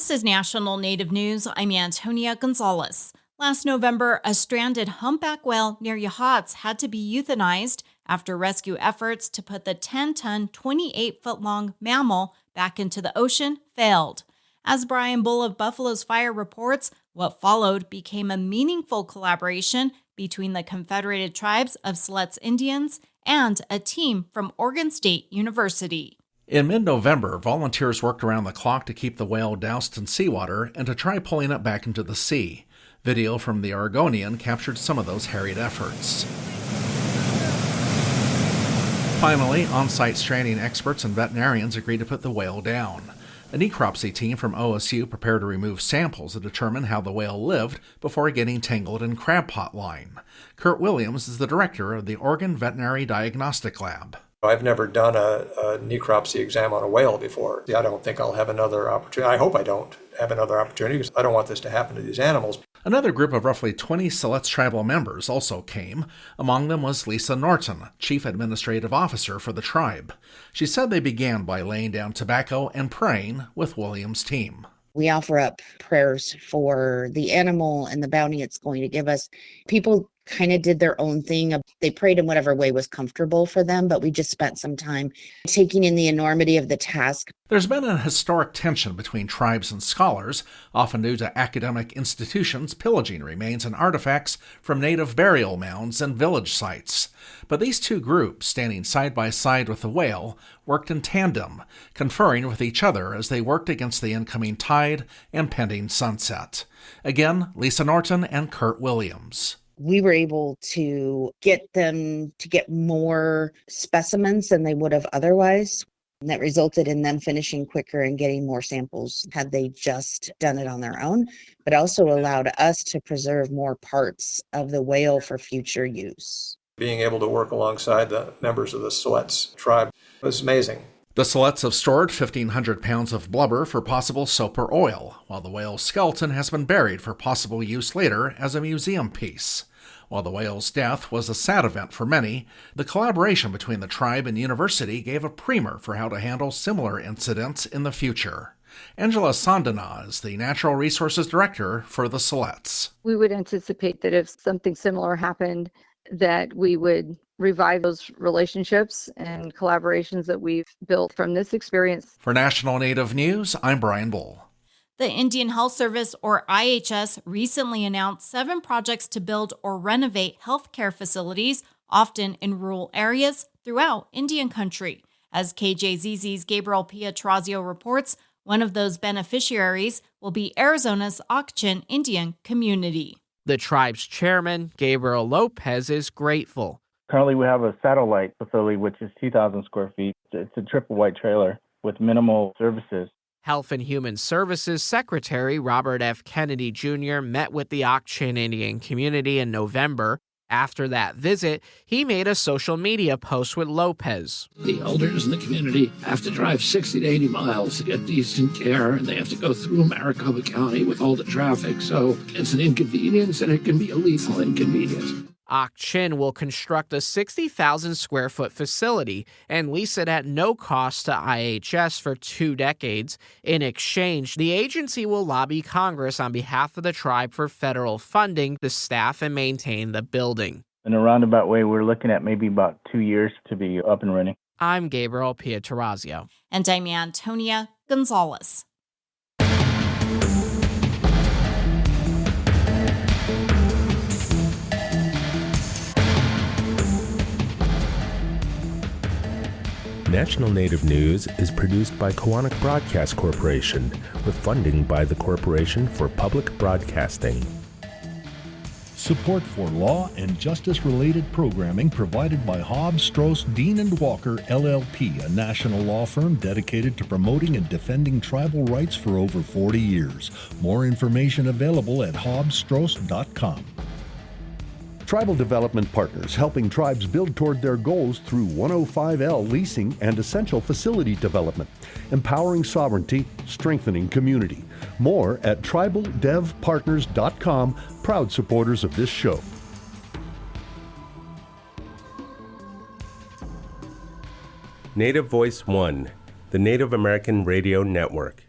This is National Native News. I'm Antonia Gonzalez. Last November, a stranded humpback whale near Yachats had to be euthanized after rescue efforts to put the 10-ton, 28-foot-long mammal back into the ocean failed. As Brian Bull of Buffalo's Fire reports, what followed became a meaningful collaboration between the Confederated Tribes of Siletz Indians and a team from Oregon State University. In mid-November, volunteers worked around the clock to keep the whale doused in seawater and to try pulling it back into the sea. Video from the Oregonian captured some of those harried efforts. Finally, on-site stranding experts and veterinarians agreed to put the whale down. A necropsy team from OSU prepared to remove samples to determine how the whale lived before getting tangled in crab pot line. Kurt Williams is the director of the Oregon Veterinary Diagnostic Lab. I've never done a necropsy exam on a whale before. I don't think I'll have another opportunity. I hope I don't have another opportunity because I don't want this to happen to these animals. Another group of roughly 20 Siletz tribal members also came. Among them was Lisa Norton, Chief Administrative Officer for the tribe. She said they began by laying down tobacco and praying with Williams' team. We offer up prayers for the animal and the bounty it's going to give us. People kind of did their own thing. They prayed in whatever way was comfortable for them, but we just spent some time taking in the enormity of the task. There's been a historic tension between tribes and scholars, often due to academic institutions pillaging remains and artifacts from native burial mounds and village sites. But these two groups, standing side by side with the whale, worked in tandem, conferring with each other as they worked against the incoming tide and pending sunset. Again, Lisa Norton and Kurt Williams. We were able to get them to get more specimens than they would have otherwise. And that resulted in them finishing quicker and getting more samples had they just done it on their own, but also allowed us to preserve more parts of the whale for future use. Being able to work alongside the members of the Siletz tribe was amazing. The Siletz have stored 1,500 pounds of blubber for possible soap or oil, while the whale's skeleton has been buried for possible use later as a museum piece. While the whale's death was a sad event for many, the collaboration between the tribe and university gave a primer for how to handle similar incidents in the future. Angela Sandana is the Natural Resources Director for the Siletz. We would anticipate that if something similar happened, that we would revive those relationships and collaborations that we've built from this experience. For National Native News, I'm Brian Bull. The Indian Health Service, or IHS, recently announced 7 projects to build or renovate healthcare facilities, often in rural areas throughout Indian country. As KJZZ's Gabriel Pietrozio reports, one of those beneficiaries will be Arizona's Ak-Chin Indian community. The tribe's chairman, Gabriel Lopez, is grateful. Currently, we have a satellite facility, which is 2,000 square feet. It's a triple white trailer with minimal services. Health and Human Services Secretary Robert F. Kennedy Jr. met with the Ak-Chin Indian community in November. After that visit, he made a social media post with Lopez. The elders in the community have to drive 60 to 80 miles to get decent care, and they have to go through Maricopa County with all the traffic. So it's an inconvenience, and it can be a lethal inconvenience. Ak-Chin will construct a 60,000 square foot facility and lease it at no cost to IHS for 2 decades. In exchange, the agency will lobby Congress on behalf of the tribe for federal funding to staff and maintain the building. In a roundabout way, we're looking at maybe about 2 years to be up and running. I'm Gabriel Pietrozio. And I'm Antonia Gonzalez. National Native News is produced by Koahnic Broadcast Corporation with funding by the Corporation for Public Broadcasting. Support for law and justice-related programming provided by Hobbs, Strauss, Dean & Walker, LLP, a national law firm dedicated to promoting and defending tribal rights for over 40 years. More information available at hobbsstrauss.com. Tribal Development Partners, helping tribes build toward their goals through 105L leasing and essential facility development, empowering sovereignty, strengthening community. More at tribaldevpartners.com, proud supporters of this show. Native Voice One, the Native American Radio Network.